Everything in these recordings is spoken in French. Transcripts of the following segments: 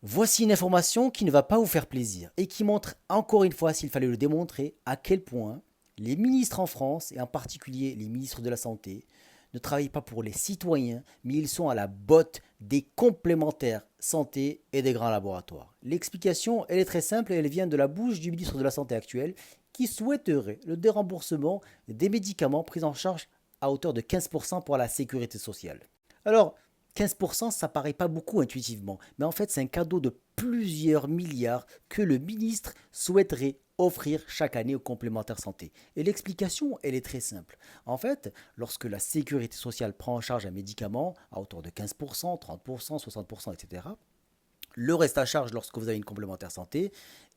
Voici une information qui ne va pas vous faire plaisir et qui montre encore une fois, s'il fallait le démontrer, à quel point les ministres en France, et en particulier les ministres de la Santé, ne travaillent pas pour les citoyens, mais ils sont à la botte des complémentaires santé et des grands laboratoires. L'explication, elle est très simple et elle vient de la bouche du ministre de la Santé actuel qui souhaiterait le déremboursement des médicaments pris en charge à hauteur de 15% pour la sécurité sociale. Alors, 15%, ça paraît pas beaucoup intuitivement, mais en fait, c'est un cadeau de plusieurs milliards que le ministre souhaiterait offrir chaque année aux complémentaires santé. Et l'explication, elle est très simple. En fait, lorsque la sécurité sociale prend en charge un médicament à hauteur de 15%, 30%, 60%, etc., le reste à charge lorsque vous avez une complémentaire santé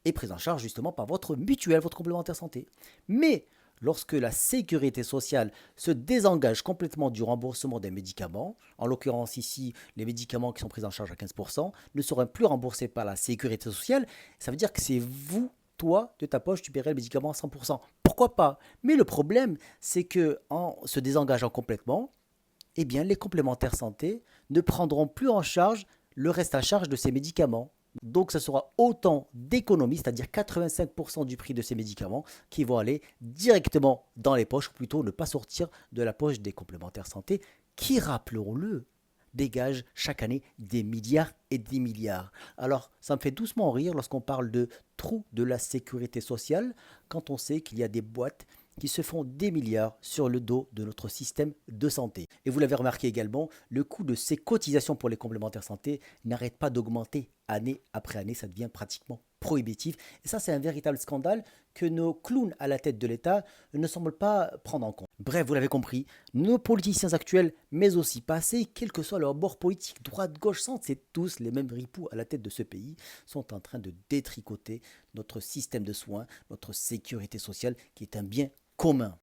est pris en charge justement par votre mutuelle, votre complémentaire santé. Mais lorsque la sécurité sociale se désengage complètement du remboursement des médicaments, en l'occurrence ici, les médicaments qui sont pris en charge à 15%, ne seront plus remboursés par la sécurité sociale, ça veut dire que c'est vous, toi, de ta poche, tu paierais le médicament à 100%. Pourquoi pas? Mais le problème, c'est que en se désengageant complètement, eh bien, les complémentaires santé ne prendront plus en charge le reste à charge de ces médicaments. Donc, ce sera autant d'économies, c'est-à-dire 85% du prix de ces médicaments, qui vont aller directement dans les poches, ou plutôt ne pas sortir de la poche des complémentaires santé, qui, rappelons-le, dégagent chaque année des milliards et des milliards. Alors, ça me fait doucement rire lorsqu'on parle de trou de la sécurité sociale, quand on sait qu'il y a des boîtes qui se font des milliards sur le dos de notre système de santé. Et vous l'avez remarqué également, le coût de ces cotisations pour les complémentaires santé n'arrête pas d'augmenter année après année, ça devient pratiquement prohibitif. Et ça, c'est un véritable scandale que nos clowns à la tête de l'État ne semblent pas prendre en compte. Bref, vous l'avez compris, nos politiciens actuels, mais aussi passés, quel que soit leur bord politique, droite, gauche, centre, c'est tous les mêmes ripoux à la tête de ce pays, sont en train de détricoter notre système de soins, notre sécurité sociale, qui est un bien commun.